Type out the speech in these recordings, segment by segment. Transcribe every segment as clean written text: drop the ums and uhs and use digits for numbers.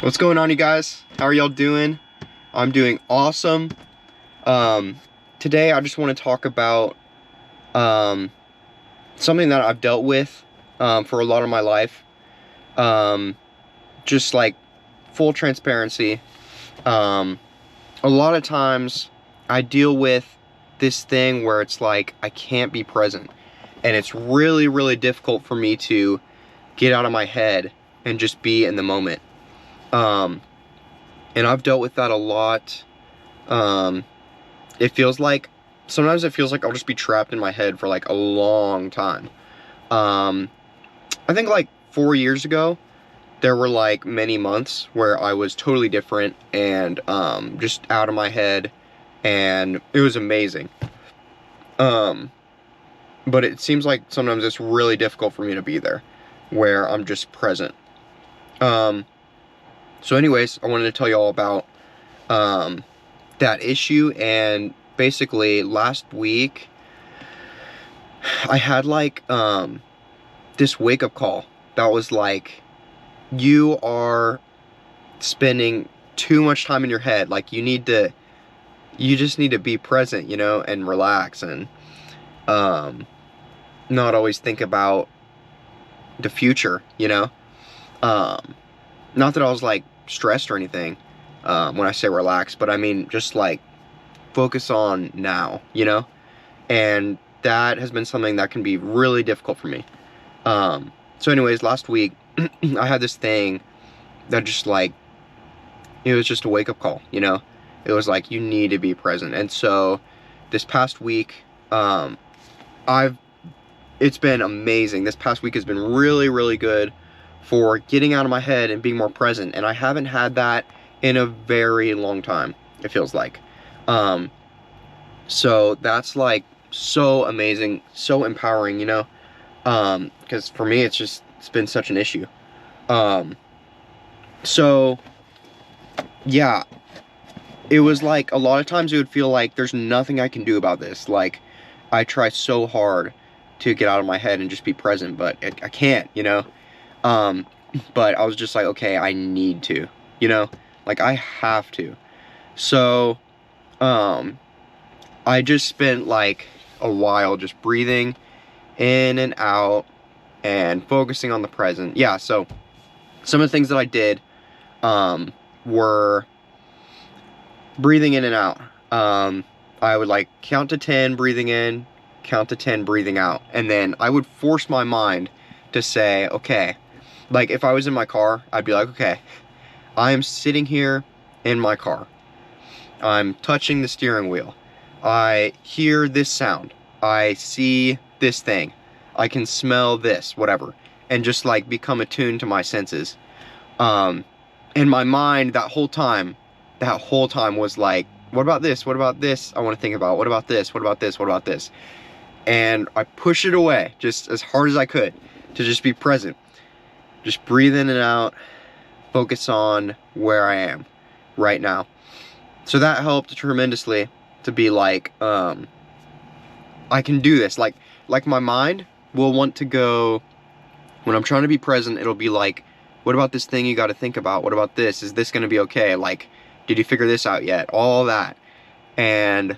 What's going on, you guys? How are y'all doing? I'm doing awesome. Today I just want to talk about something that I've dealt with for a lot of my life. Just like full transparency. A lot of times I deal with this thing where it's like I can't be present, and it's really, really difficult for me to get out of my head and just be in the moment. And I've dealt with that a lot. It feels like, sometimes it feels like I'll just be trapped in my head for like a long time. I think like 4 years ago, there were like many months where I was totally different and just out of my head, and it was amazing. But it seems like sometimes it's really difficult for me to be there, where I'm just present. So anyways, I wanted to tell you all about that issue. And basically last week I had like this wake-up call that was like, you are spending too much time in your head. Like you just need to be present, and relax, and not always think about the future. Not that I was like stressed or anything when I say relax, but I mean just like focus on now, and that has been something that can be really difficult for me. So anyways, last week I had this thing that just like, it was just a wake-up call. It was like, you need to be present. And so this past week, it's been amazing. This past week has been really, really good for getting out of my head and being more present, and I haven't had that in a very long time, it feels like. So that's like so amazing, so empowering, because for me it's been such an issue. So yeah, it was like a lot of times it would feel like there's nothing I can do about this. Like I try so hard to get out of my head and just be present, but I can't, but I was just like, okay, I need to, like I have to. So I just spent like a while just breathing in and out and focusing on the present. Yeah, so some of the things that I did were breathing in and out. I would like count to 10 breathing in, count to 10 breathing out, and then I would force my mind to say, okay, like if I was in my car, I'd be like, okay, I am sitting here in my car. I'm touching the steering wheel. I hear this sound. I see this thing. I can smell this, whatever. And just like become attuned to my senses. And my mind that whole time was like, what about this? What about this? I want to think about, what about this? What about this? What about this? And I push it away just as hard as I could to just be present. Just breathe in and out, focus on where I am right now. So that helped tremendously to be like, I can do this. Like my mind will want to go, when I'm trying to be present, it'll be like, what about this thing you got to think about? What about this? Is this going to be okay? Like, did you figure this out yet? All that. And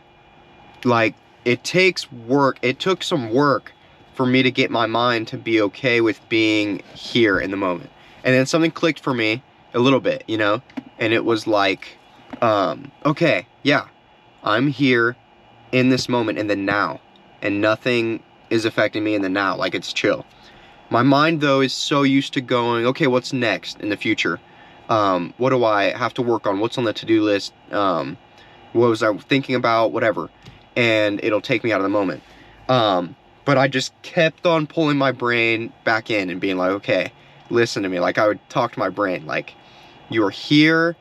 like, it takes work. It took some work for me to get my mind to be okay with being here in the moment. And then something clicked for me a little bit, and it was like, okay, yeah, I'm here in this moment, in the now, and nothing is affecting me in the now. Like, it's chill. My mind though is so used to going, okay, what's next in the future? What do I have to work on? What's on the to-do list? What was I thinking about? Whatever. And it'll take me out of the moment. But I just kept on pulling my brain back in and being like, okay, listen to me. Like, I would talk to my brain, like, you are here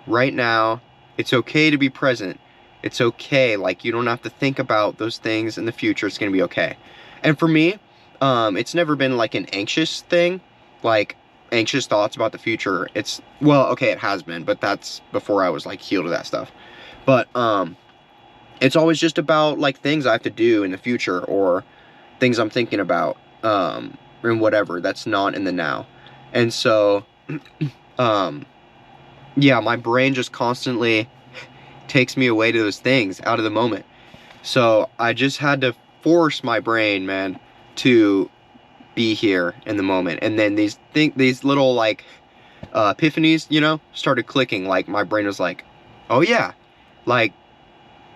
right now. It's okay to be present. It's okay. Like, you don't have to think about those things in the future. It's going to be okay. And for me, it's never been like an anxious thing, like anxious thoughts about the future. Well, okay, it has been, but that's before I was like healed of that stuff. But, it's always just about like things I have to do in the future, or things I'm thinking about, and whatever, that's not in the now. And so, yeah, my brain just constantly takes me away to those things out of the moment. So I just had to force my brain, man, to be here in the moment. And then these little like epiphanies, you know, started clicking. Like my brain was like, oh yeah, like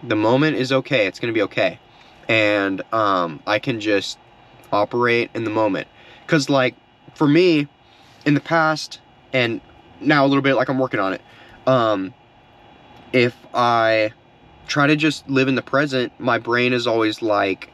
the moment is okay. It's gonna be okay. And I can just operate in the moment. Cause like for me in the past and now a little bit, like I'm working on it. If I try to just live in the present, my brain is always like,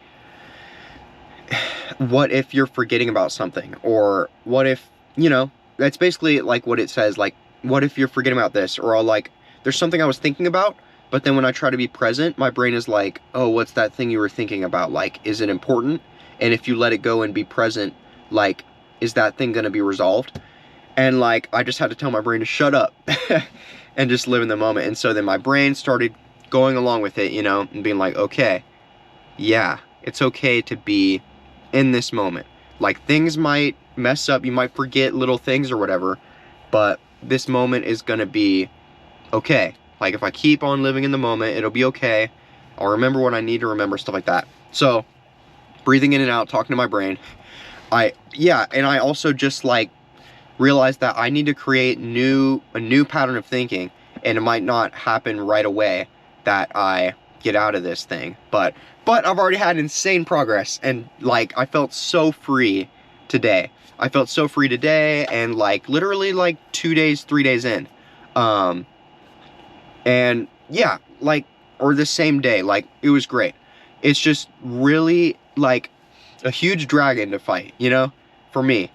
what if you're forgetting about something? Or what if, you know, that's basically like what it says, like, what if you're forgetting about this? Or I'll like, there's something I was thinking about, but then when I try to be present, my brain is like, oh, what's that thing you were thinking about? Like, is it important? And if you let it go and be present, like, is that thing gonna be resolved? And like, I just had to tell my brain to shut up and just live in the moment. And so then my brain started going along with it, you know, and being like, okay, yeah, it's okay to be in this moment. Like things might mess up, you might forget little things or whatever, but this moment is gonna be okay. Like if I keep on living in the moment, it'll be okay. I'll remember what I need to remember, stuff like that. So breathing in and out, talking to my brain. And I also just like realized that I need to create a new pattern of thinking, and it might not happen right away that I get out of this thing, but I've already had insane progress, and like I felt so free today. I felt so free today, and like literally like 2 days, 3 days in, and yeah, like, or the same day, like it was great. It's just really like a huge dragon to fight, you know, for me.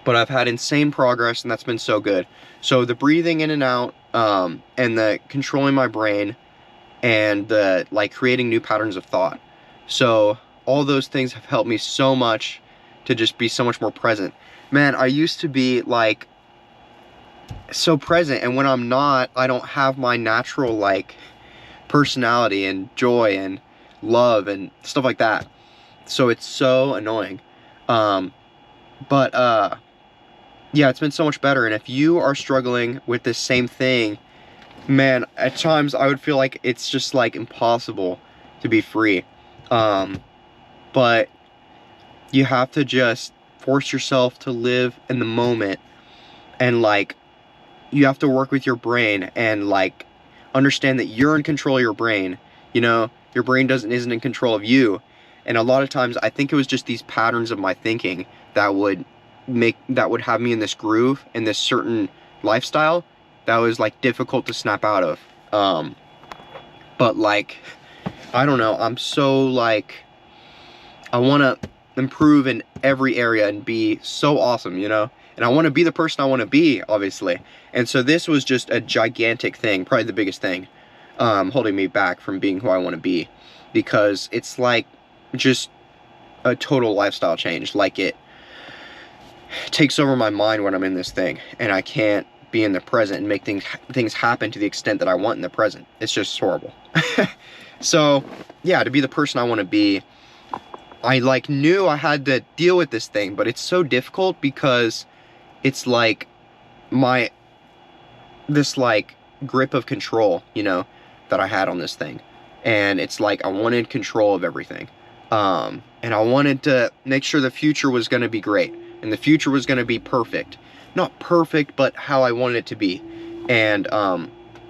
But I've had insane progress, and that's been so good. So the breathing in and out, and the controlling my brain, and the like creating new patterns of thought. So all those things have helped me so much to just be so much more present. Man, I used to be like so present, and when I'm not, I don't have my natural like personality and joy and love and stuff like that. So it's so annoying. But yeah, it's been so much better. And if you are struggling with this same thing, man, at times I would feel like it's just like impossible to be free. But you have to just force yourself to live in the moment, and like you have to work with your brain and like understand that you're in control of your brain. You know, your brain isn't in control of you. And a lot of times I think it was just these patterns of my thinking that would have me in this groove, in this certain lifestyle that was like difficult to snap out of. But like, I don't know, I'm so like, I want to improve in every area and be so awesome, you know? And I want to be the person I want to be, obviously. And so this was just a gigantic thing, probably the biggest thing, holding me back from being who I want to be. Because it's like just a total lifestyle change. Like it takes over my mind when I'm in this thing, and I can't be in the present and make things happen to the extent that I want in the present. It's just horrible. So yeah, to be the person I want to be, I like knew I had to deal with this thing, but it's so difficult because it's like this like grip of control, you know, that I had on this thing. And it's like I wanted control of everything. And I wanted to make sure the future was going to be great, and the future was going to be perfect. Not perfect, but how I wanted it to be. And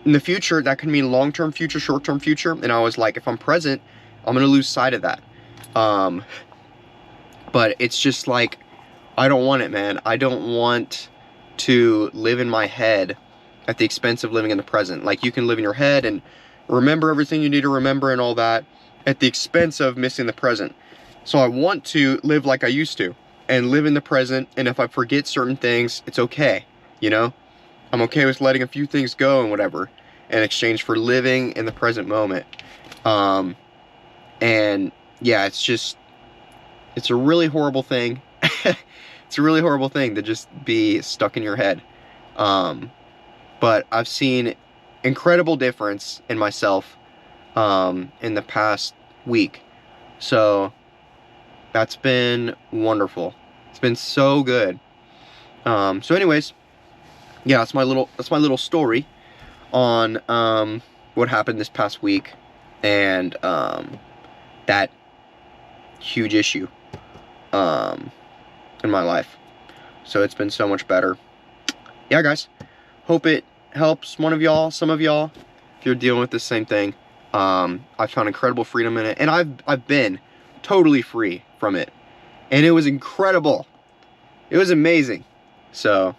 in the future, that can mean long-term future, short-term future. And I was like, if I'm present, I'm going to lose sight of that. But it's just like, I don't want it, man. I don't want to live in my head at the expense of living in the present. Like, you can live in your head and remember everything you need to remember and all that at the expense of missing the present. So I want to live like I used to and live in the present. And if I forget certain things, it's okay. You know, I'm okay with letting a few things go and whatever in exchange for living in the present moment. And yeah, it's a really horrible thing. It's a really horrible thing to just be stuck in your head. But I've seen incredible difference in myself in the past week. So that's been wonderful. It's been so good. So anyways, yeah, that's my little story on what happened this past week, and that huge issue in my life. So it's been so much better. Yeah, guys, hope it helps one of y'all, some of y'all, if you're dealing with the same thing. I found incredible freedom in it, and I've been totally free from it, and it was incredible. It was amazing. So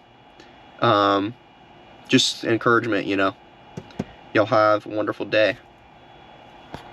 just encouragement, you know. Y'all have a wonderful day.